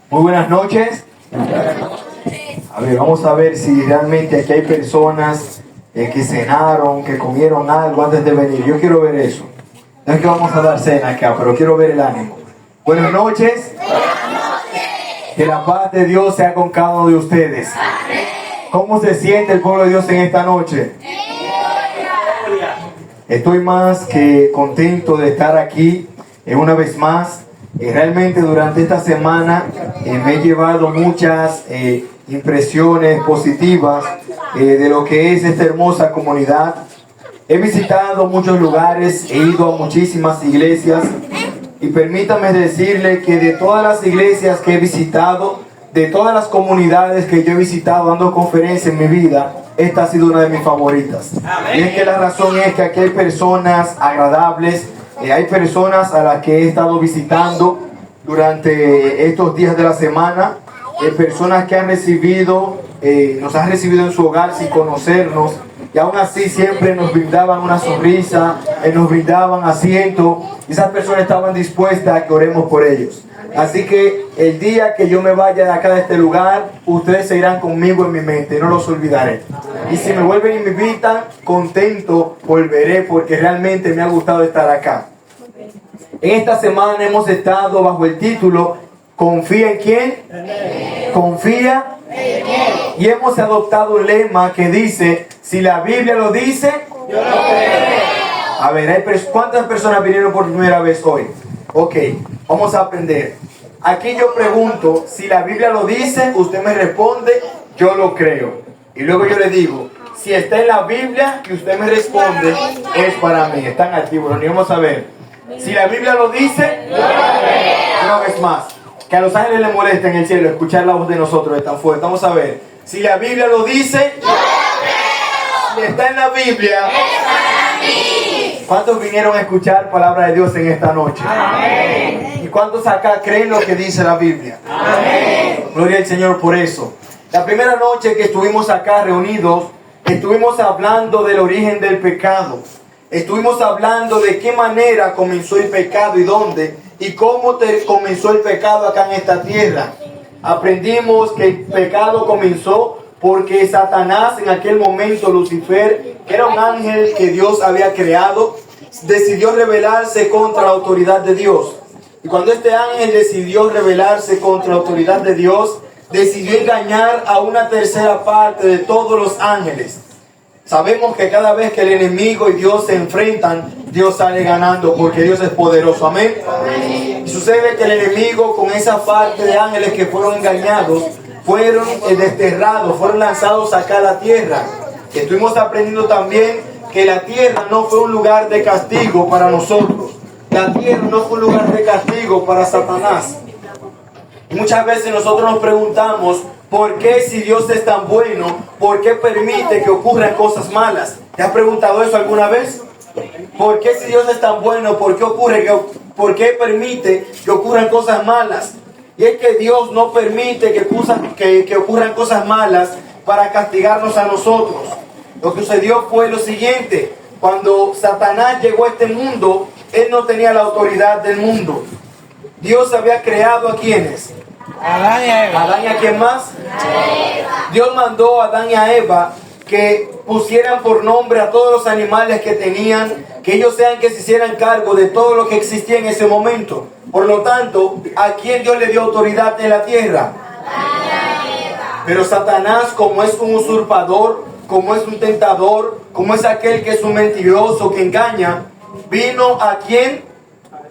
Muy buenas noches. A ver, vamos a ver si realmente aquí hay personas que cenaron, que comieron algo antes de venir. Yo quiero ver eso. No es que vamos a dar cena acá, pero quiero ver el ánimo. Buenas noches. Que la paz de Dios sea con cada uno de ustedes. ¿Cómo se siente el pueblo de Dios en esta noche? Estoy más que contento de estar aquí una vez más. Realmente durante esta semana me he llevado muchas impresiones positivas de lo que es esta hermosa comunidad. He visitado muchos lugares, he ido a muchísimas iglesias y permítame decirle que de todas las iglesias que he visitado, de todas las comunidades que yo he visitado dando conferencias en mi vida, esta ha sido una de mis favoritas. Y es que la razón es que aquí hay personas agradables, hay personas a las que he estado visitando durante estos días de la semana, personas que han recibido, nos han recibido en su hogar sin conocernos, y aún así siempre nos brindaban una sonrisa, nos brindaban asiento, y esas personas estaban dispuestas a que oremos por ellos. Así que el día que yo me vaya de acá de este lugar, ustedes se irán conmigo en mi mente, no los olvidaré. Y si me vuelven y me invitan, contento volveré porque realmente me ha gustado estar acá. En esta semana hemos estado bajo el título ¿Confía en quién? Confía en quién. Y hemos adoptado un lema que dice, si la Biblia lo dice, yo lo creo. A ver, ¿cuántas personas vinieron por primera vez hoy? Ok, vamos a aprender. Aquí yo pregunto, si la Biblia lo dice, usted me responde, yo lo creo. Y luego yo le digo, si está en la Biblia y usted me responde, es para mí. Están activos, lo vamos a ver. Si la Biblia lo dice, yo lo creo. Una vez más, que a los ángeles les molesta en el cielo escuchar la voz de nosotros, es tan fuerte. Vamos a ver. Si la Biblia lo dice, yo lo creo. Si está en la Biblia, es para mí. ¿Cuántos vinieron a escuchar palabra de Dios en esta noche? Amén. ¿Y cuántos acá creen lo que dice la Biblia? Amén. Gloria al Señor por eso. La primera noche que estuvimos acá reunidos, estuvimos hablando del origen del pecado. Estuvimos hablando de qué manera comenzó el pecado y dónde, y cómo comenzó el pecado acá en esta tierra. Aprendimos que el pecado comenzó porque Satanás, en aquel momento Lucifer, que era un ángel que Dios había creado, decidió rebelarse contra la autoridad de Dios. Y cuando este ángel decidió rebelarse contra la autoridad de Dios, decidió engañar a una tercera parte de todos los ángeles. Sabemos que cada vez que el enemigo y Dios se enfrentan, Dios sale ganando porque Dios es poderoso. Amén. Amén. Y sucede que el enemigo, con esa parte de ángeles que fueron engañados, fueron desterrados, fueron lanzados acá a la tierra. Estuvimos aprendiendo también que la tierra no fue un lugar de castigo para nosotros. La tierra no fue un lugar de castigo para Satanás. Y muchas veces nosotros nos preguntamos, ¿por qué si Dios es tan bueno, por qué permite que ocurran cosas malas? ¿Te has preguntado eso alguna vez? ¿Por qué si Dios es tan bueno, por qué permite que ocurran cosas malas? Y es que Dios no permite que ocurran cosas malas para castigarnos a nosotros. Lo que sucedió fue lo siguiente. Cuando Satanás llegó a este mundo, él no tenía la autoridad del mundo. Dios había creado ¿a quiénes? Adán y a Eva. ¿Adán y a quién más? A Eva. Dios mandó a Adán y a Eva que pusieran por nombre a todos los animales que tenían, que ellos sean que se hicieran cargo de todo lo que existía en ese momento. Por lo tanto, ¿a quién Dios le dio autoridad en la tierra? A Eva. Pero Satanás, como es un usurpador, como es un tentador, como es aquel que es un mentiroso, que engaña, vino ¿a quién?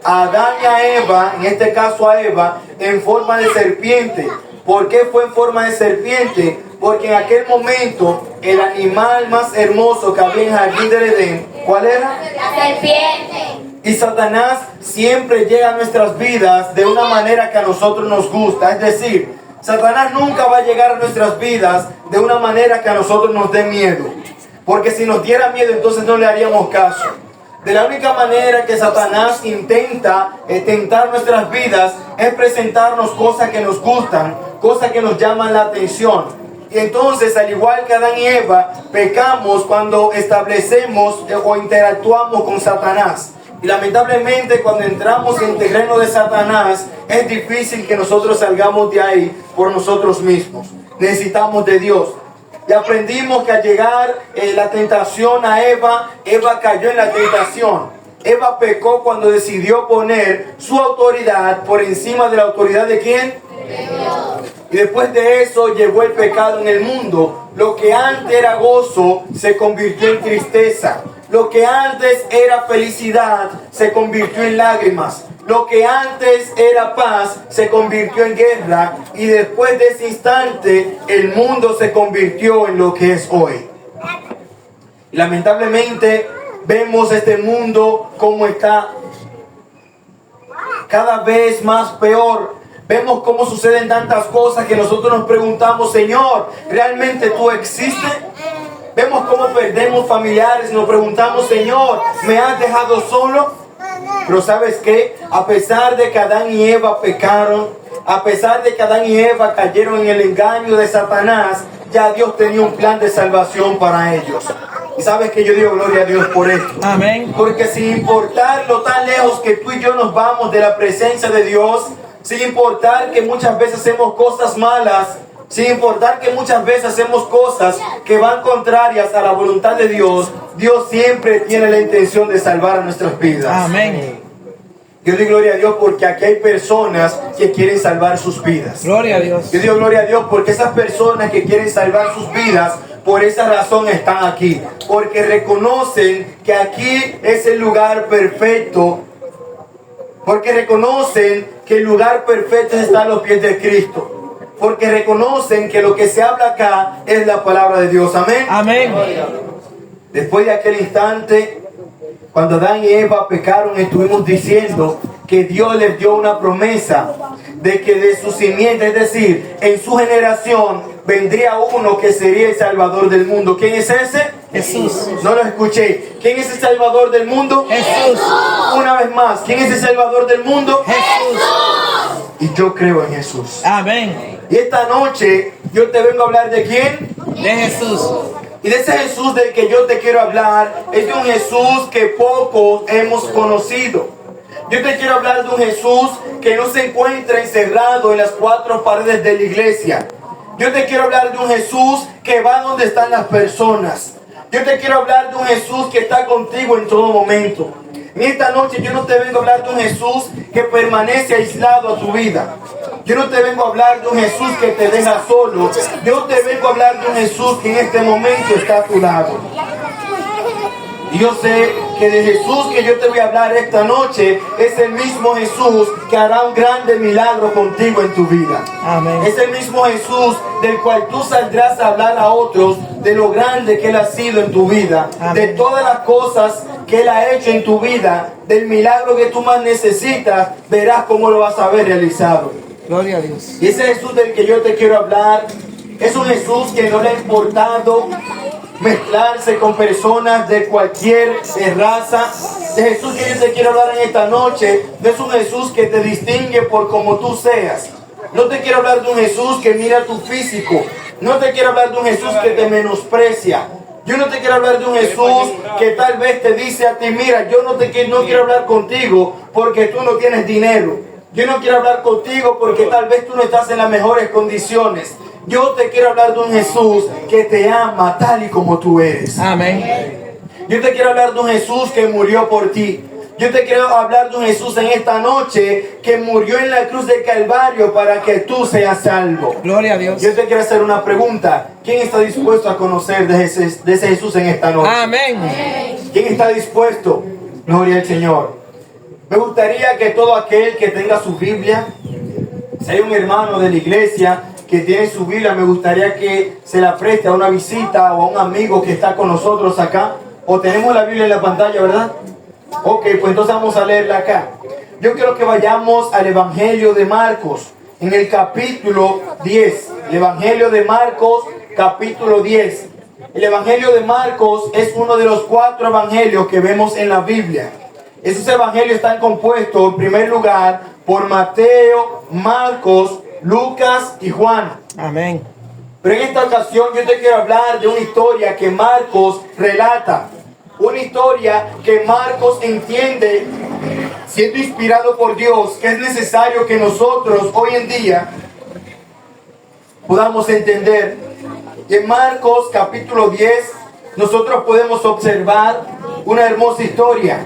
A Adán y a Eva, en este caso a Eva, en forma de serpiente. ¿Por qué fue en forma de serpiente? Porque en aquel momento el animal más hermoso que había en el jardín del Edén, ¿cuál era? La serpiente. Y Satanás siempre llega a nuestras vidas de una manera que a nosotros nos gusta. Es decir, Satanás nunca va a llegar a nuestras vidas de una manera que a nosotros nos dé miedo. Porque si nos diera miedo, entonces no le haríamos caso. De la única manera que Satanás intenta tentar nuestras vidas es presentarnos cosas que nos gustan, cosas que nos llaman la atención. Y entonces, al igual que Adán y Eva, pecamos cuando establecemos o interactuamos con Satanás. Y lamentablemente cuando entramos en terreno de Satanás, es difícil que nosotros salgamos de ahí por nosotros mismos. Necesitamos de Dios. Y aprendimos que al llegar la tentación a Eva, Eva cayó en la tentación. Eva pecó cuando decidió poner su autoridad por encima de la autoridad ¿de quién? De Dios. Y después de eso llegó el pecado en el mundo. Lo que antes era gozo se convirtió en tristeza. Lo que antes era felicidad se convirtió en lágrimas. Lo que antes era paz se convirtió en guerra. Y después de ese instante el mundo se convirtió en lo que es hoy. Lamentablemente vemos este mundo como está cada vez más peor. Vemos cómo suceden tantas cosas que nosotros nos preguntamos, Señor, ¿realmente tú existes? Vemos cómo perdemos familiares, nos preguntamos, Señor, ¿me has dejado solo? Pero ¿sabes qué? A pesar de que Adán y Eva pecaron, a pesar de que Adán y Eva cayeron en el engaño de Satanás, ya Dios tenía un plan de salvación para ellos. Y sabes que yo digo gloria a Dios por esto. Amén. Porque sin importar lo tan lejos que tú y yo nos vamos de la presencia de Dios, sin importar que muchas veces hacemos cosas malas, sin importar que muchas veces hacemos cosas que van contrarias a la voluntad de Dios, Dios siempre tiene la intención de salvar a nuestras vidas. Amén. Yo digo gloria a Dios porque aquí hay personas que quieren salvar sus vidas. Gloria a Dios. Yo digo gloria a Dios porque esas personas que quieren salvar sus vidas, por esa razón están aquí. Porque reconocen que aquí es el lugar perfecto. Porque reconocen que el lugar perfecto está a los pies de Cristo. Porque reconocen que lo que se habla acá es la palabra de Dios. Amén. Amén. Después de aquel instante, cuando Adán y Eva pecaron, estuvimos diciendo que Dios les dio una promesa de que de su simiente, es decir, en su generación, vendría uno que sería el Salvador del mundo. ¿Quién es ese? Jesús. No lo escuché. ¿Quién es el Salvador del mundo? Jesús. Una vez más, ¿quién es el Salvador del mundo? Jesús. Y yo creo en Jesús. Amén. Y esta noche yo te vengo a hablar de quién. De Jesús. Y de ese Jesús del que yo te quiero hablar es de un Jesús que pocos hemos conocido. Yo te quiero hablar de un Jesús que no se encuentra encerrado en las cuatro paredes de la iglesia. Yo te quiero hablar de un Jesús que va donde están las personas. Yo te quiero hablar de un Jesús que está contigo en todo momento. En esta noche yo no te vengo a hablar de un Jesús que permanece aislado a tu vida. Yo no te vengo a hablar de un Jesús que te deja solo. Yo te vengo a hablar de un Jesús que en este momento está a tu lado. Y yo sé que de Jesús que yo te voy a hablar esta noche es el mismo Jesús que hará un grande milagro contigo en tu vida. Amén. Es el mismo Jesús del cual tú saldrás a hablar a otros de lo grande que Él ha sido en tu vida. Amén. De todas las cosas que Él ha hecho en tu vida, del milagro que tú más necesitas, verás cómo lo vas a ver realizado. Gloria a Dios. Y ese Jesús del que yo te quiero hablar es un Jesús que no le ha importado mezclarse con personas de cualquier raza. De Jesús que yo te quiero hablar en esta noche no es un Jesús que te distingue por como tú seas. No te quiero hablar de un Jesús que mira tu físico. No te quiero hablar de un Jesús que te menosprecia. Yo no te quiero hablar de un Jesús que tal vez te dice a ti, mira, yo no quiero hablar contigo porque tú no tienes dinero. Yo no quiero hablar contigo porque tal vez tú no estás en las mejores condiciones. Yo te quiero hablar de un Jesús que te ama tal y como tú eres. Amén. Yo te quiero hablar de un Jesús que murió por ti. Yo te quiero hablar de un Jesús en esta noche que murió en la cruz del Calvario para que tú seas salvo. Gloria a Dios. Yo te quiero hacer una pregunta. ¿Quién está dispuesto a conocer de ese Jesús en esta noche? Amén. ¿Quién está dispuesto? Gloria al Señor. Me gustaría que todo aquel que tenga su Biblia, si hay un hermano de la iglesia que tiene su Biblia, me gustaría que se la preste a una visita o a un amigo que está con nosotros acá. O tenemos la Biblia en la pantalla, ¿verdad? Ok, pues entonces vamos a leerla acá. Yo quiero que vayamos al Evangelio de Marcos, en el capítulo 10. El Evangelio de Marcos, capítulo 10. El Evangelio de Marcos es uno de los 4 evangelios que vemos en la Biblia. Esos evangelios están compuestos, en primer lugar, por Mateo, Marcos, Lucas y Juan. Amén. Pero en esta ocasión yo te quiero hablar de una historia que Marcos relata. Una historia que Marcos entiende, siendo inspirado por Dios, que es necesario que nosotros hoy en día podamos entender. Y en Marcos capítulo 10 nosotros podemos observar una hermosa historia.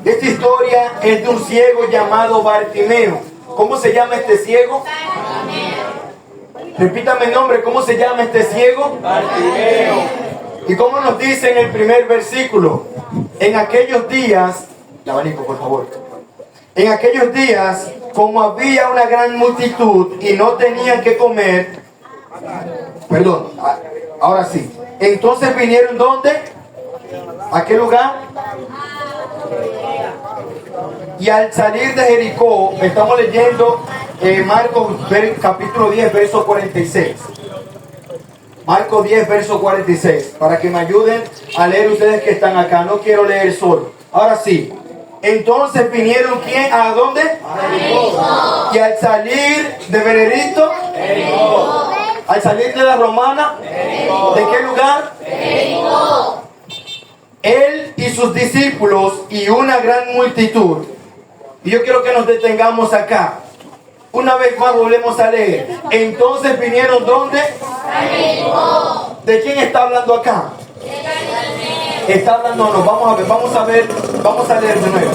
Esta historia es de un ciego llamado Bartimeo. ¿Cómo se llama este ciego? Repítame el nombre. ¿Cómo se llama este ciego? Bartimeo. ¿Y cómo nos dice en el primer versículo? En aquellos días, el abanico por favor. En aquellos días, como había una gran multitud y no tenían que comer, perdón, ahora sí. Entonces vinieron, ¿dónde? ¿A qué lugar? Y al salir de Jericó, estamos leyendo Marcos capítulo 10, verso 46. Marcos 10, verso 46. Para que me ayuden a leer ustedes que están acá. No quiero leer solo. Ahora sí. Entonces vinieron, ¿quién? ¿A dónde? A Jericó. Y al salir de Benedicto, Jericó. Al salir de la Romana, Jericó. ¿De qué lugar? Jericó. Él y sus discípulos y una gran multitud. Y yo quiero que nos detengamos acá. Una vez más volvemos a leer. Entonces vinieron, ¿dónde? Jericó. ¿De quién está hablando acá? Está hablando, no, vamos a leer de nuevo.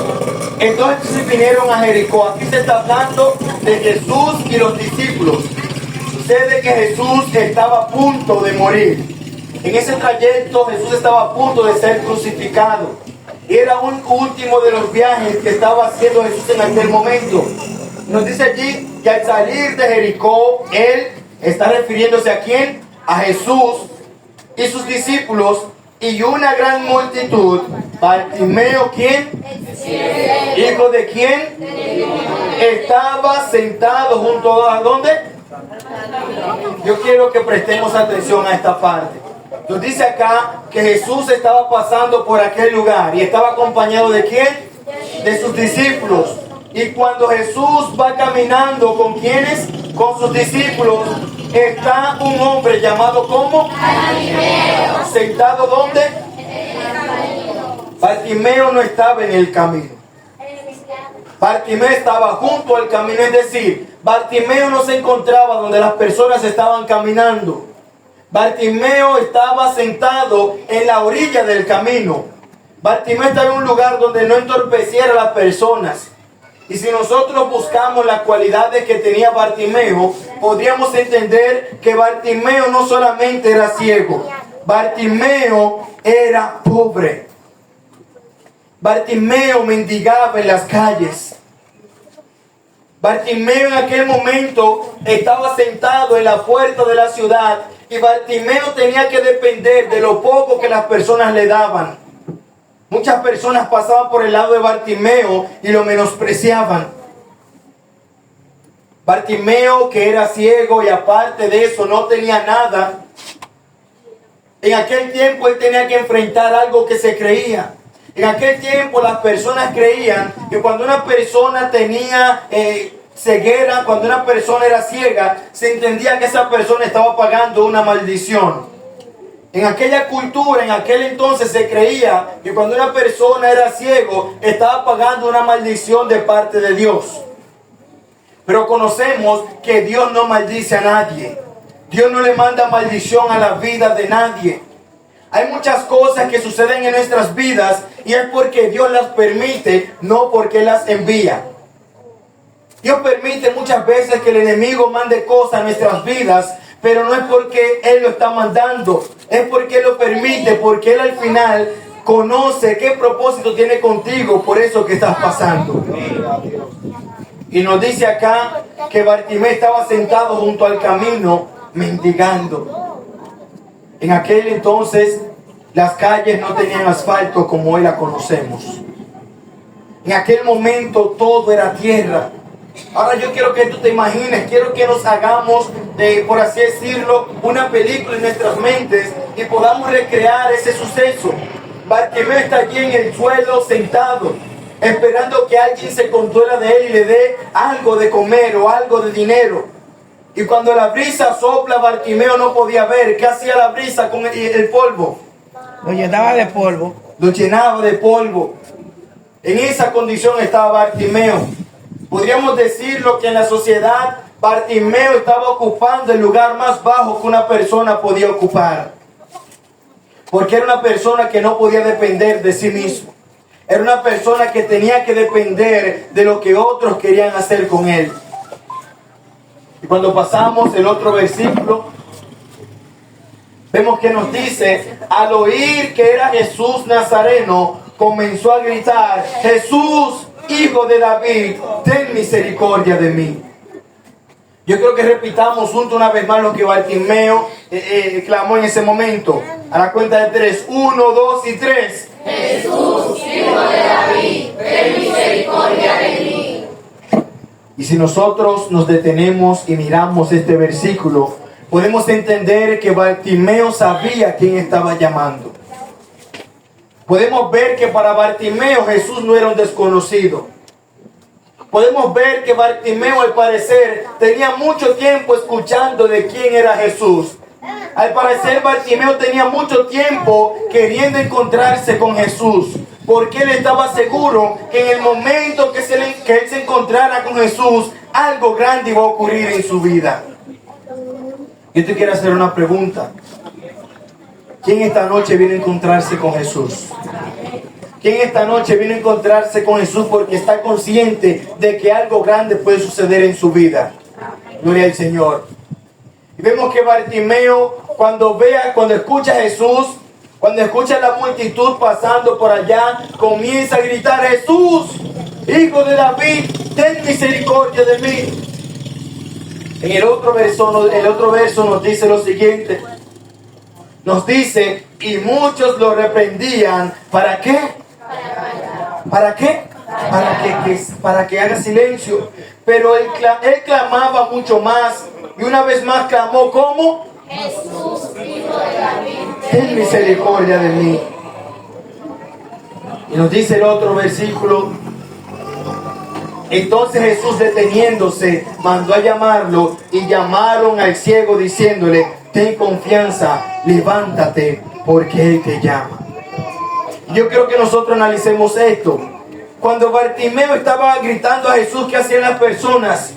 Entonces vinieron a Jericó. Aquí se está hablando de Jesús y los discípulos. Sucede que Jesús estaba a punto de morir. En ese trayecto Jesús estaba a punto de ser crucificado. Era un último de los viajes que estaba haciendo Jesús en aquel momento. Nos dice allí que al salir de Jericó, Él está refiriéndose ¿a quién? A Jesús y sus discípulos y una gran multitud. Bartimeo, ¿quién? ¿Hijo de quién? Estaba sentado junto a ¿dónde? Yo quiero que prestemos atención a esta parte. Nos dice acá que Jesús estaba pasando por aquel lugar y estaba acompañado ¿de quién? De sus discípulos. Y cuando Jesús va caminando, ¿con quiénes? Con sus discípulos, está un hombre llamado ¿cómo? Bartimeo. ¿Sentado dónde? Bartimeo no estaba en el camino. Bartimeo estaba junto al camino, es decir, Bartimeo no se encontraba donde las personas estaban caminando. Bartimeo estaba sentado en la orilla del camino. Bartimeo estaba en un lugar donde no entorpeciera a las personas. Y si nosotros buscamos las cualidades que tenía Bartimeo, podríamos entender que Bartimeo no solamente era ciego, Bartimeo era pobre. Bartimeo mendigaba en las calles. Bartimeo en aquel momento estaba sentado en la puerta de la ciudad y Bartimeo tenía que depender de lo poco que las personas le daban. Muchas personas pasaban por el lado de Bartimeo y lo menospreciaban. Bartimeo, que era ciego y aparte de eso no tenía nada, en aquel tiempo él tenía que enfrentar algo que se creía. En aquel tiempo las personas creían que cuando una persona tenía ceguera, cuando una persona era ciega, se entendía que esa persona estaba pagando una maldición. En aquella cultura, en aquel entonces se creía que cuando una persona era ciego, estaba pagando una maldición de parte de Dios. Pero conocemos que Dios no maldice a nadie. Dios no le manda maldición a la vida de nadie. Hay muchas cosas que suceden en nuestras vidas y es porque Dios las permite, no porque las envía. Dios permite muchas veces que el enemigo mande cosas a nuestras vidas, pero no es porque Él lo está mandando, es porque Él lo permite, porque Él al final conoce qué propósito tiene contigo por eso que estás pasando. Y nos dice acá que Bartimeo estaba sentado junto al camino mendigando. En aquel entonces las calles no tenían asfalto como hoy la conocemos. En aquel momento todo era tierra. Ahora yo quiero que tú te imagines, quiero que nos hagamos, por así decirlo, una película en nuestras mentes y podamos recrear ese suceso. Bartimeo está allí en el suelo sentado, esperando que alguien se consuela de él y le dé algo de comer o algo de dinero. Y cuando la brisa sopla, Bartimeo no podía ver. ¿Qué hacía la brisa con el polvo? Lo llenaba de polvo. lo llenaba de polvo. En esa condición estaba Bartimeo. Podríamos decirlo que en la sociedad Bartimeo estaba ocupando el lugar más bajo que una persona podía ocupar. Porque era una persona que no podía depender de sí mismo. Era una persona que tenía que depender de lo que otros querían hacer con él. Y cuando pasamos el otro versículo, vemos que nos dice, al oír que era Jesús Nazareno, comenzó a gritar, Jesús, hijo de David, ten misericordia de mí. Yo creo que repitamos juntos una vez más lo que Bartimeo clamó en ese momento. A la cuenta de 3, 1, 2 y 3. Jesús, hijo de David, ten misericordia de mí. Y si nosotros nos detenemos y miramos este versículo, podemos entender que Bartimeo sabía quién estaba llamando. Podemos ver que para Bartimeo Jesús no era un desconocido. Podemos ver que Bartimeo al parecer tenía mucho tiempo escuchando de quién era Jesús. Al parecer Bartimeo tenía mucho tiempo queriendo encontrarse con Jesús, porque él estaba seguro que en el momento que él se encontrara con Jesús, algo grande iba a ocurrir en su vida. Yo te quiero hacer una pregunta. ¿Quién esta noche viene a encontrarse con Jesús? ¿Quién esta noche viene a encontrarse con Jesús porque está consciente de que algo grande puede suceder en su vida? Gloria al Señor. Y vemos que Bartimeo, cuando escucha a Jesús, cuando escucha a la multitud pasando por allá, comienza a gritar, Jesús, hijo de David, ten misericordia de mí. En el otro verso nos dice lo siguiente. Nos dice, y muchos lo reprendían. ¿Para qué? ¿Para qué? Para que haga silencio. Pero él clamaba mucho más. Y una vez más clamó, ¿cómo? Jesús, hijo de David, Ten misericordia de mí. Y nos dice el otro versículo. Entonces Jesús, deteniéndose, mandó a llamarlo, y llamaron al ciego diciéndole, ten confianza, levántate, porque Él te llama. Yo creo que nosotros analicemos esto. Cuando Bartimeo estaba gritando a Jesús, ¿qué hacían las personas?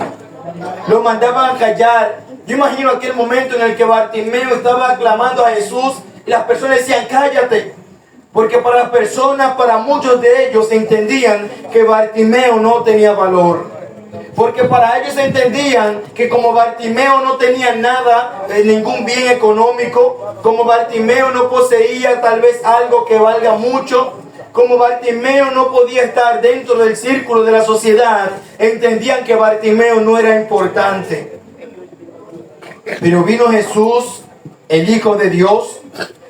Lo mandaban a callar. Yo imagino aquel momento en el que Bartimeo estaba clamando a Jesús y las personas decían, cállate. Porque para las personas, para muchos de ellos entendían que Bartimeo no tenía valor. Porque para ellos entendían que como Bartimeo no tenía nada, ningún bien económico, como Bartimeo no poseía tal vez algo que valga mucho, como Bartimeo no podía estar dentro del círculo de la sociedad, entendían que Bartimeo no era importante. Pero vino Jesús, el Hijo de Dios,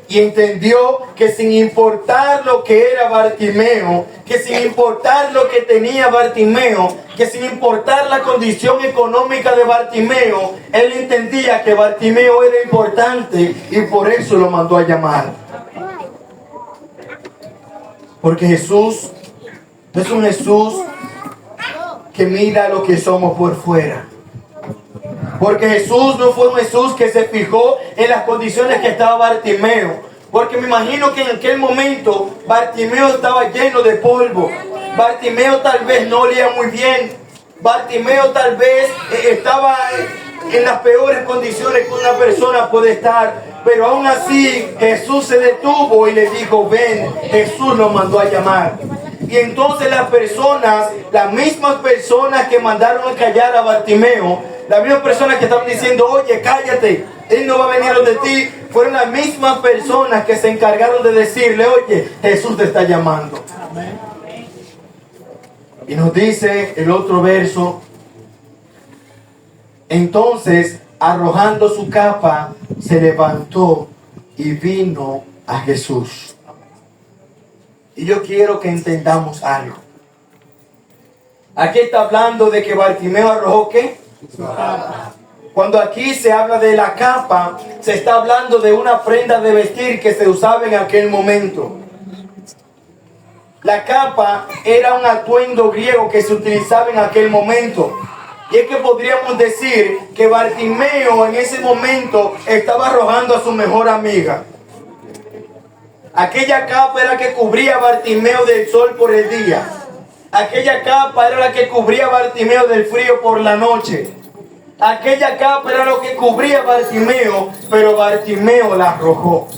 y entendió que sin importar lo que era Bartimeo, que sin importar lo que tenía Bartimeo, que sin importar la condición económica de Bartimeo, él entendía que Bartimeo era importante y por eso lo mandó a llamar. Porque Jesús es un Jesús que mira lo que somos por fuera. Porque Jesús no fue un Jesús que se fijó en las condiciones que estaba Bartimeo. Porque me imagino que en aquel momento Bartimeo estaba lleno de polvo. Bartimeo tal vez no olía muy bien. Bartimeo tal vez estaba en las peores condiciones que una persona puede estar. Pero aún así Jesús se detuvo y le dijo, ven. Jesús lo mandó a llamar. Y entonces las mismas personas que mandaron a callar a Bartimeo, las mismas personas que estaban diciendo, oye, cállate, él no va a venir donde ti, fueron las mismas personas que se encargaron de decirle, oye, Jesús te está llamando. Y nos dice el otro verso, entonces, arrojando su capa, se levantó y vino a Jesús. Y yo quiero que entendamos algo. Aquí está hablando de que Bartimeo arrojó ¿qué? Su capa. Cuando aquí se habla de la capa, se está hablando de una prenda de vestir que se usaba en aquel momento. La capa era un atuendo griego que se utilizaba en aquel momento. Y es que podríamos decir que Bartimeo en ese momento estaba arrojando a su mejor amiga. Aquella capa era la que cubría a Bartimeo del sol por el día. Aquella capa era la que cubría a Bartimeo del frío por la noche. Aquella capa era lo que cubría a Bartimeo, pero Bartimeo la arrojó.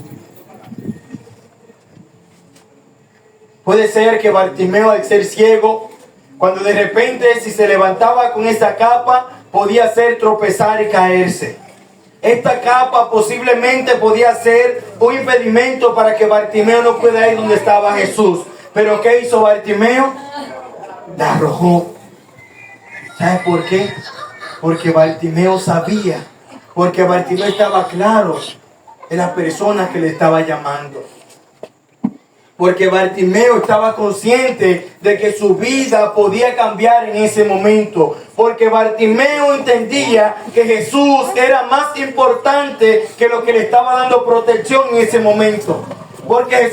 Puede ser que Bartimeo, al ser ciego, cuando de repente si se levantaba con esa capa, podía hacer tropezar y caerse. Esta capa posiblemente podía ser un impedimento para que Bartimeo no pueda ir donde estaba Jesús. Pero ¿qué hizo Bartimeo? La arrojó. ¿Sabe por qué? Porque Bartimeo sabía, porque Bartimeo estaba claro en la persona que le estaba llamando. Porque Bartimeo estaba consciente de que su vida podía cambiar en ese momento. Porque Bartimeo entendía que Jesús era más importante que lo que le estaba dando protección en ese momento. Porque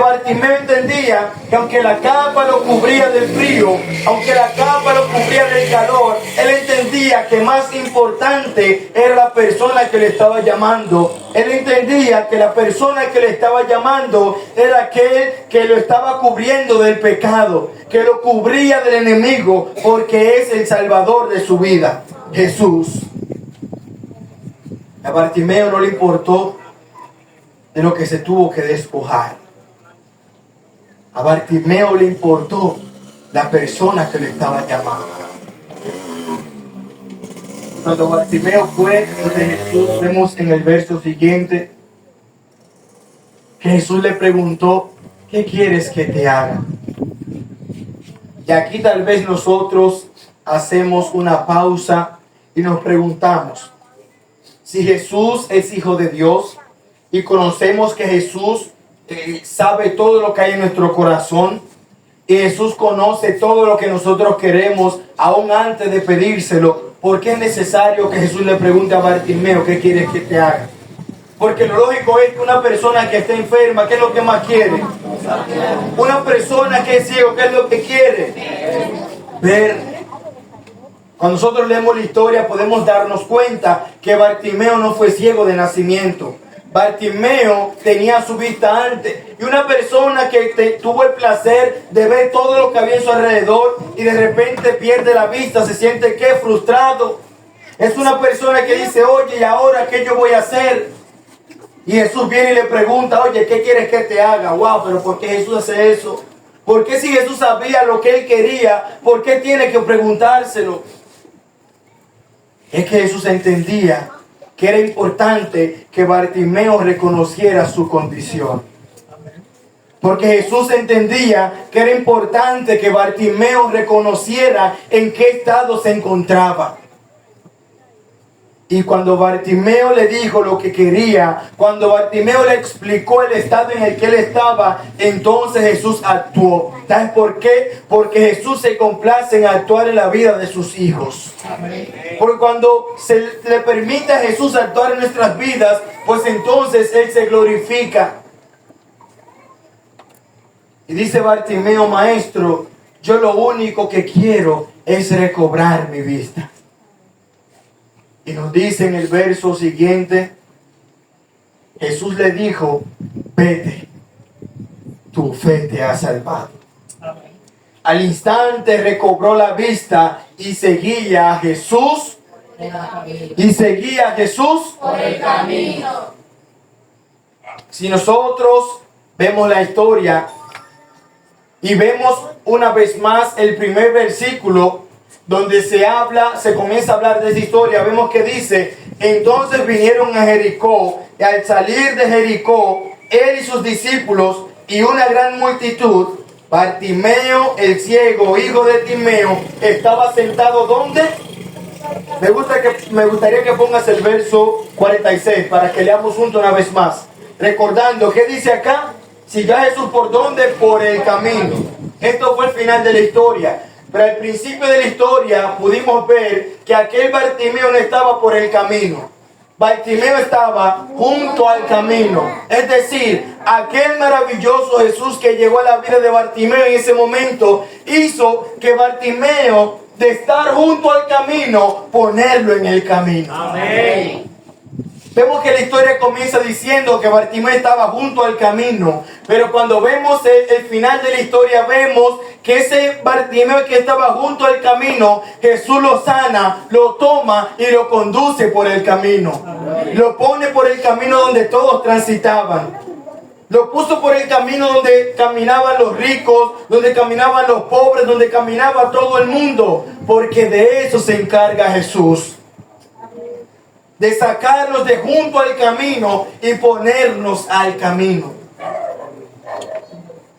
Bartimeo entendía que aunque la capa lo cubría del frío, aunque la capa lo cubría del calor, él entendía que más importante era la persona que le estaba llamando. Él entendía que la persona que le estaba llamando era aquel que lo estaba cubriendo del pecado, que lo cubría del enemigo, porque es el Salvador de su vida, Jesús. A Bartimeo no le importó de lo que se tuvo que despojar. A Bartimeo le importó la persona que le estaba llamando. Cuando Bartimeo fue donde Jesús, vemos en el verso siguiente que Jesús le preguntó: ¿qué quieres que te haga? Y aquí tal vez nosotros hacemos una pausa y nos preguntamos: si Jesús es Hijo de Dios, y conocemos que Jesús sabe todo lo que hay en nuestro corazón, y Jesús conoce todo lo que nosotros queremos aún antes de pedírselo, ¿por qué es necesario que Jesús le pregunte a Bartimeo qué quieres que te haga? Porque lo lógico es que una persona que está enferma, ¿qué es lo que más quiere? Una persona que es ciego, ¿qué es lo que quiere? Ver. Cuando nosotros leemos la historia podemos darnos cuenta que Bartimeo no fue ciego de nacimiento. Bartimeo tenía su vista antes, y una persona que tuvo el placer de ver todo lo que había en su alrededor y de repente pierde la vista, se siente que frustrado. Es una persona que dice: oye, ¿y ahora qué yo voy a hacer? Y Jesús viene y le pregunta: oye, ¿qué quieres que te haga? Wow, pero ¿por qué Jesús hace eso? ¿Por qué si Jesús sabía lo que él quería, por qué tiene que preguntárselo? Es que Jesús entendía que era importante que Bartimeo reconociera su condición. Porque Jesús entendía que era importante que Bartimeo reconociera en qué estado se encontraba. Y cuando Bartimeo le dijo lo que quería, cuando Bartimeo le explicó el estado en el que él estaba, entonces Jesús actuó. ¿Sabes por qué? Porque Jesús se complace en actuar en la vida de sus hijos. Porque cuando se le permite a Jesús actuar en nuestras vidas, pues entonces Él se glorifica. Y dice Bartimeo: maestro, yo lo único que quiero es recobrar mi vista. Y nos dice en el verso siguiente, Jesús le dijo: vete, tu fe te ha salvado. Amén. Al instante recobró la vista y seguía a Jesús. Y seguía a Jesús por el camino. Si nosotros vemos la historia y vemos una vez más el primer versículo donde se comienza a hablar de esa historia, vemos que dice: entonces vinieron a Jericó, y al salir de Jericó, él y sus discípulos y una gran multitud, Bartimeo el ciego, hijo de Timeo, estaba sentado ¿dónde? Me gustaría que pongas el verso 46 para que leamos juntos una vez más. Recordando, ¿qué dice acá? Siguió a Jesús ¿por dónde? Por el camino. Esto fue el final de la historia. Pero al principio de la historia pudimos ver que aquel Bartimeo no estaba por el camino. Bartimeo estaba junto al camino. Es decir, aquel maravilloso Jesús que llegó a la vida de Bartimeo en ese momento hizo que Bartimeo, de estar junto al camino, ponerlo en el camino. Amén. Vemos que la historia comienza diciendo que Bartimeo estaba junto al camino, pero cuando vemos el final de la historia, vemos que ese Bartimeo que estaba junto al camino, Jesús lo sana, lo toma y lo conduce por el camino. Lo pone por el camino donde todos transitaban. Lo puso por el camino donde caminaban los ricos, donde caminaban los pobres, donde caminaba todo el mundo, porque de eso se encarga Jesús. De sacarnos de junto al camino y ponernos al camino.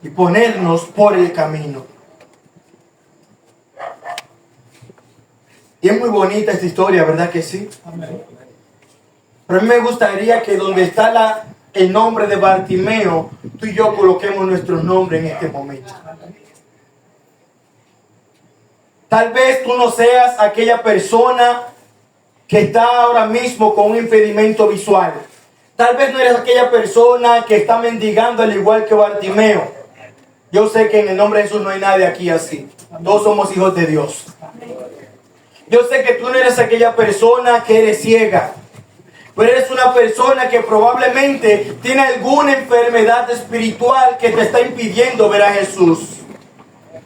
Y ponernos por el camino. Y es muy bonita esta historia, ¿verdad que sí? Pero a mí me gustaría que donde está el nombre de Bartimeo, tú y yo coloquemos nuestro nombre en este momento. Tal vez tú no seas aquella persona que está ahora mismo con un impedimento visual. Tal vez no eres aquella persona que está mendigando al igual que Bartimeo. Yo sé que en el nombre de Jesús no hay nadie aquí así. Todos somos hijos de Dios. Yo sé que tú no eres aquella persona que eres ciega. Pero eres una persona que probablemente tiene alguna enfermedad espiritual que te está impidiendo ver a Jesús.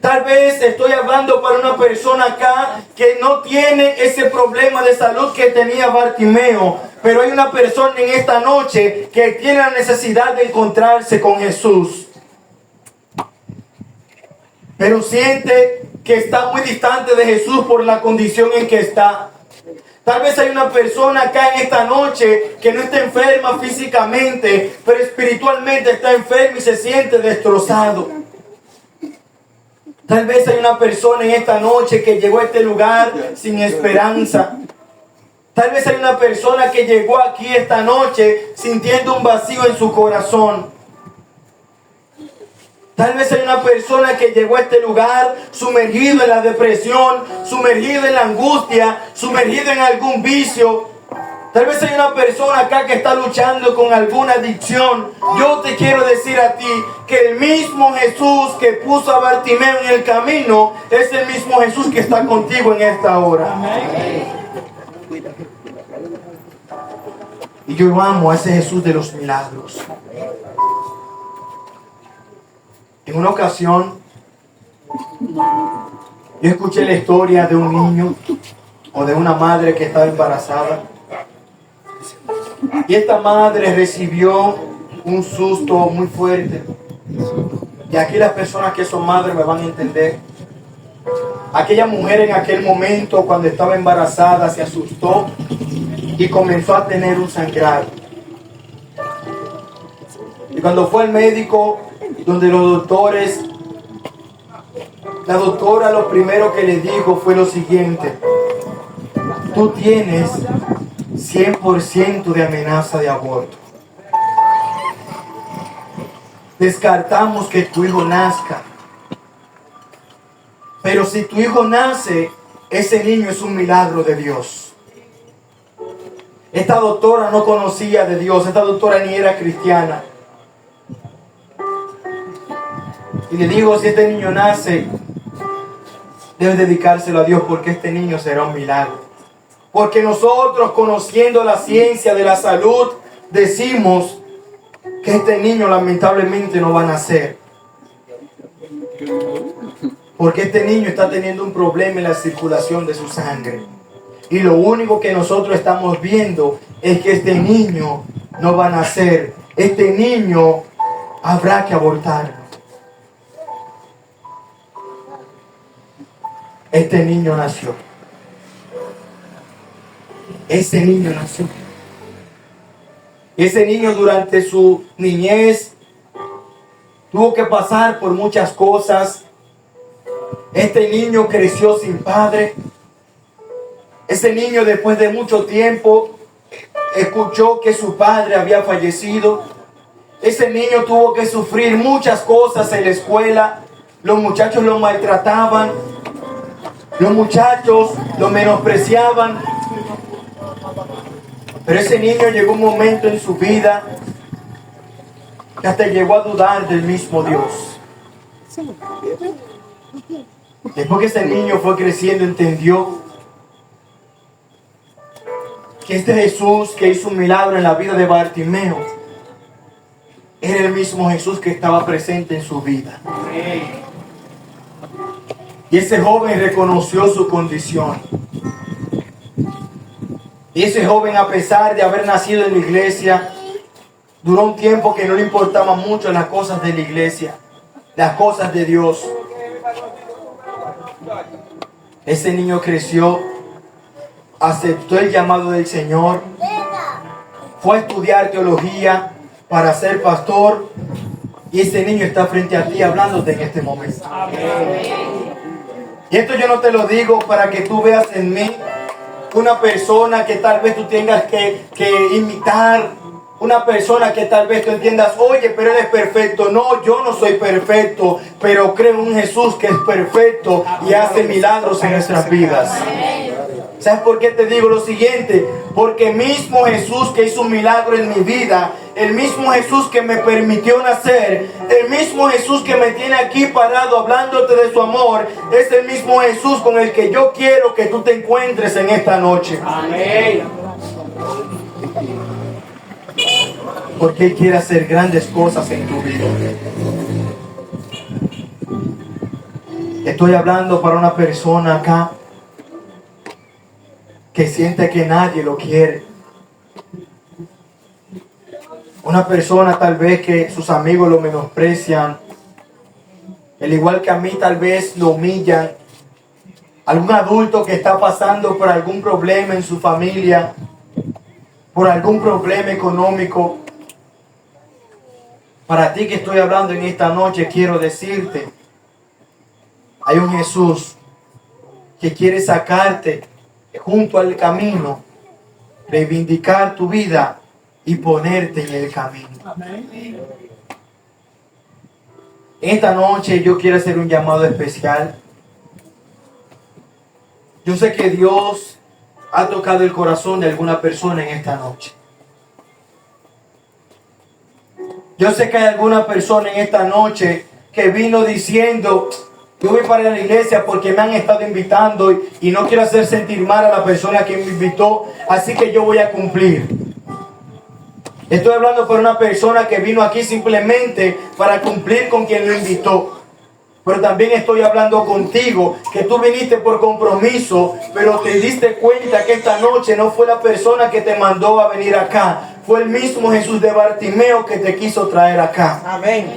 Tal vez estoy hablando para una persona acá que no tiene ese problema de salud que tenía Bartimeo. Pero hay una persona en esta noche que tiene la necesidad de encontrarse con Jesús. Pero siente que está muy distante de Jesús por la condición en que está. Tal vez hay una persona acá en esta noche que no está enferma físicamente, pero espiritualmente está enferma y se siente destrozado. Tal vez hay una persona en esta noche que llegó a este lugar sin esperanza. Tal vez hay una persona que llegó aquí esta noche sintiendo un vacío en su corazón. Tal vez hay una persona que llegó a este lugar sumergido en la depresión, sumergido en la angustia, sumergido en algún vicio. Tal vez hay una persona acá que está luchando con alguna adicción. Yo te quiero decir a ti que el mismo Jesús que puso a Bartimeo en el camino es el mismo Jesús que está contigo en esta hora. Amén. Y yo amo a ese Jesús de los milagros. En una ocasión, yo escuché la historia de un niño o de una madre que estaba embarazada. Y esta madre recibió un susto muy fuerte. Y aquí las personas que son madres me van a entender. Aquella mujer en aquel momento, cuando estaba embarazada, se asustó y comenzó a tener un sangrado. Y cuando fue al médico, donde los doctores, la doctora lo primero que le dijo fue lo siguiente: tú tienes 100% de amenaza de aborto. Descartamos que tu hijo nazca. Pero si tu hijo nace, ese niño es un milagro de Dios. Esta doctora no conocía de Dios, esta doctora ni era cristiana. Y le digo, si este niño nace, debes dedicárselo a Dios porque este niño será un milagro. Porque nosotros, conociendo la ciencia de la salud, decimos que este niño lamentablemente no va a nacer. Porque este niño está teniendo un problema en la circulación de su sangre. Y lo único que nosotros estamos viendo es que este niño no va a nacer. Este niño habrá que abortarlo. Este niño nació. Ese niño nació. Ese niño durante su niñez tuvo que pasar por muchas cosas. Este niño creció sin padre. Ese niño, después de mucho tiempo, escuchó que su padre había fallecido. Ese niño tuvo que sufrir muchas cosas en la escuela. Los muchachos lo maltrataban. Los muchachos lo menospreciaban. Pero ese niño llegó un momento en su vida que hasta llegó a dudar del mismo Dios. Después que ese niño fue creciendo, entendió que este Jesús que hizo un milagro en la vida de Bartimeo era el mismo Jesús que estaba presente en su vida. Y ese joven reconoció su condición. Y ese joven, a pesar de haber nacido en la iglesia, duró un tiempo que no le importaban mucho las cosas de la iglesia, las cosas de Dios. Ese niño creció, aceptó el llamado del Señor, fue a estudiar teología para ser pastor, y ese niño está frente a ti hablándote en este momento. Y esto yo no te lo digo para que tú veas en mí una persona que tal vez tú tengas que imitar, una persona que tal vez tú entiendas, oye, pero él es perfecto. No, yo no soy perfecto, pero creo en un Jesús que es perfecto y hace milagros en nuestras vidas. ¿Sabes por qué te digo lo siguiente? Porque el mismo Jesús que hizo un milagro en mi vida, el mismo Jesús que me permitió nacer, el mismo Jesús que me tiene aquí parado hablándote de su amor, es el mismo Jesús con el que yo quiero que tú te encuentres en esta noche. Amén. Porque Él quiere hacer grandes cosas en tu vida. Estoy hablando para una persona acá que siente que nadie lo quiere. Una persona tal vez que sus amigos lo menosprecian, al igual que a mí tal vez lo humillan. Algún adulto que está pasando por algún problema en su familia, por algún problema económico. Para ti que estoy hablando en esta noche, quiero decirte, hay un Jesús que quiere sacarte junto al camino, reivindicar tu vida y ponerte en el camino. Amén. Esta noche yo quiero hacer un llamado especial. Yo sé que Dios ha tocado el corazón de alguna persona en esta noche. Yo sé que hay alguna persona en esta noche que vino diciendo, yo voy para la iglesia porque me han estado invitando y no quiero hacer sentir mal a la persona que me invitó, así que yo voy a cumplir. Estoy hablando por una persona que vino aquí simplemente para cumplir con quien lo invitó. Pero también estoy hablando contigo, que tú viniste por compromiso, pero te diste cuenta que esta noche no fue la persona que te mandó a venir acá. Fue el mismo Jesús de Bartimeo que te quiso traer acá. Amén.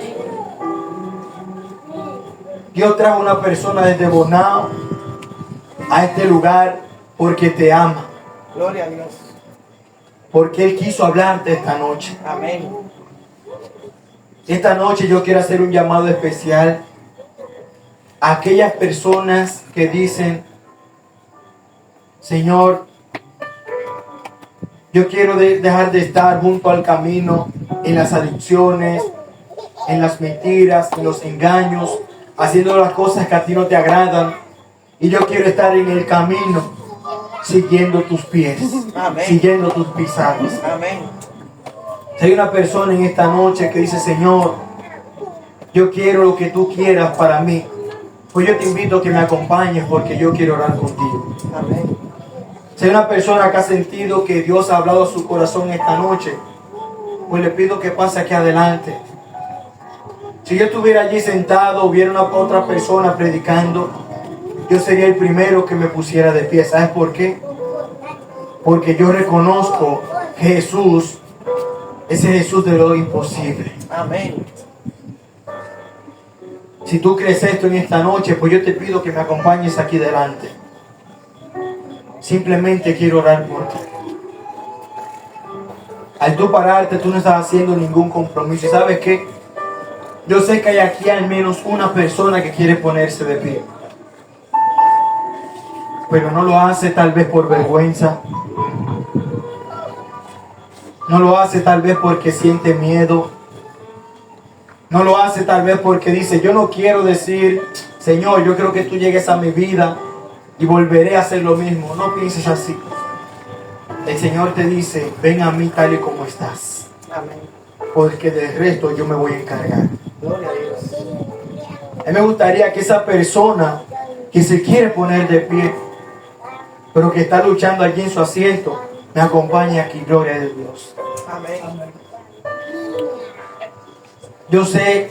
Dios trajo una persona desde Bonao a este lugar porque te ama. Gloria a Dios. Porque Él quiso hablarte esta noche. Amén. Esta noche yo quiero hacer un llamado especial a aquellas personas que dicen, Señor, yo quiero dejar de estar junto al camino en las adicciones, en las mentiras, en los engaños, haciendo las cosas que a ti no te agradan. Y yo quiero estar en el camino, siguiendo tus pies, amén, siguiendo tus pisadas. Amén. Si hay una persona en esta noche que dice, Señor, yo quiero lo que tú quieras para mí, pues yo te invito a que me acompañes porque yo quiero orar contigo. Amén. Si hay una persona que ha sentido que Dios ha hablado a su corazón esta noche, pues le pido que pase aquí adelante. Si yo estuviera allí sentado, hubiera una otra persona predicando, yo sería el primero que me pusiera de pie. ¿Sabes por qué? Porque yo reconozco que Jesús, ese Jesús de lo imposible. Amén. Si tú crees esto en esta noche, pues yo te pido que me acompañes aquí delante. Simplemente quiero orar por ti. Al tú pararte, tú no estás haciendo ningún compromiso. ¿Y sabes qué? Yo sé que hay aquí al menos una persona que quiere ponerse de pie. Pero no lo hace tal vez por vergüenza. No lo hace tal vez porque siente miedo. No lo hace tal vez porque dice, yo no quiero decir, Señor, yo creo que tú llegues a mi vida y volveré a hacer lo mismo. No pienses así. El Señor te dice, ven a mí tal y como estás. Amén. Porque del resto yo me voy a encargar. Gloria a Dios. A mí me gustaría que esa persona que se quiere poner de pie, pero que está luchando allí en su asiento, me acompañe aquí, gloria de Dios. Amén. Yo sé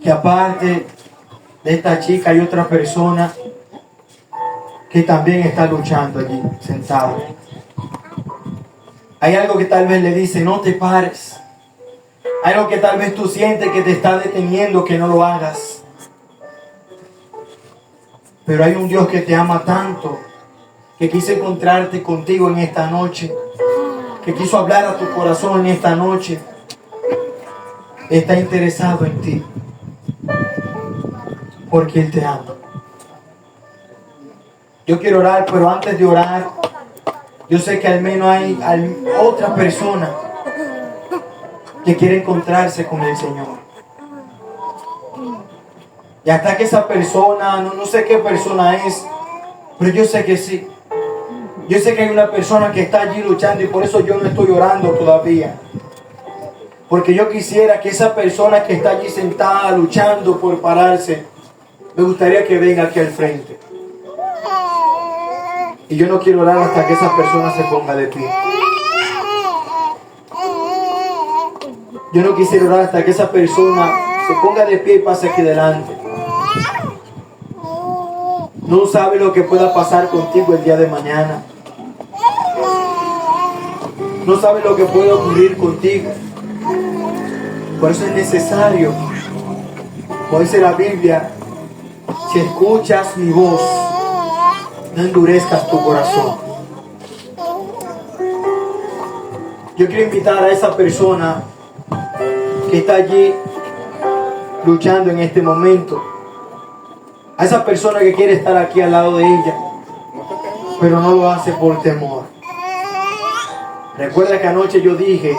que aparte de esta chica hay otra persona que también está luchando allí, sentado. Hay algo que tal vez le dice, no te pares. Hay algo que tal vez tú sientes que te está deteniendo, que no lo hagas. Pero hay un Dios que te ama tanto, que quiso encontrarte contigo en esta noche, que quiso hablar a tu corazón en esta noche. Está interesado en ti, porque Él te ama. Yo quiero orar, pero antes de orar, yo sé que al menos hay otra persona que quiere encontrarse con el Señor. Y hasta que esa persona, no sé qué persona es, pero yo sé que sí. Yo sé que hay una persona que está allí luchando y por eso yo no estoy orando todavía. Porque yo quisiera que esa persona que está allí sentada luchando por pararse, me gustaría que venga aquí al frente. Y yo no quiero orar hasta que esa persona se ponga de pie. Yo no quisiera orar hasta que esa persona se ponga de pie y pase aquí delante. No sabe lo que pueda pasar contigo el día de mañana. No sabe lo que puede ocurrir contigo. Por eso es necesario, como dice la Biblia, si escuchas mi voz, no endurezcas tu corazón. Yo quiero invitar a esa persona que está allí luchando en este momento, a esa persona que quiere estar aquí al lado de ella, pero no lo hace por temor. Recuerda que anoche yo dije,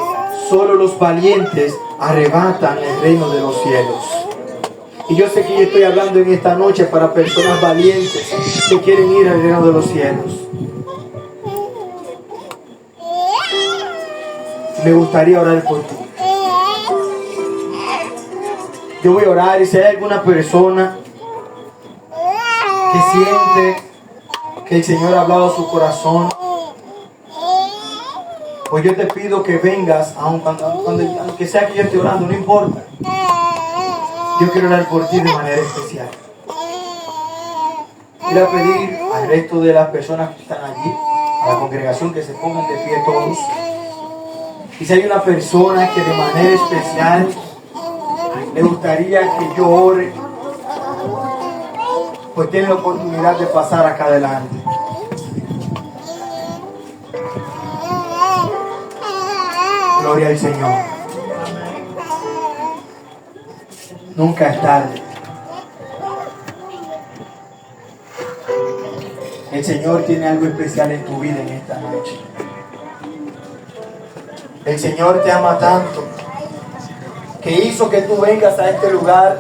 solo los valientes arrebatan el reino de los cielos. Y yo sé que yo estoy hablando en esta noche para personas valientes que quieren ir al reino de los cielos. Me gustaría orar por ti. Yo voy a orar y si hay alguna persona que siente que el Señor ha hablado a su corazón, pues yo te pido que vengas, aunque sea que yo esté orando, no importa. Yo quiero orar por ti de manera especial. Quiero pedir al resto de las personas que están allí, a la congregación, que se pongan de pie todos. Y si hay una persona que de manera especial le gustaría que yo ore, pues tiene la oportunidad de pasar acá adelante. Gloria al Señor. Nunca es tarde. El Señor tiene algo especial en tu vida en esta noche. El Señor te ama tanto que hizo que tú vengas a este lugar.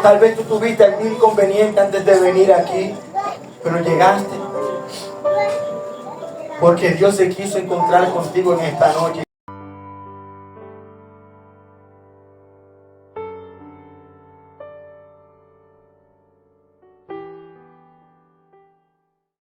Tal vez tú tuviste algún inconveniente antes de venir aquí, pero llegaste porque Dios se quiso encontrar contigo en esta noche.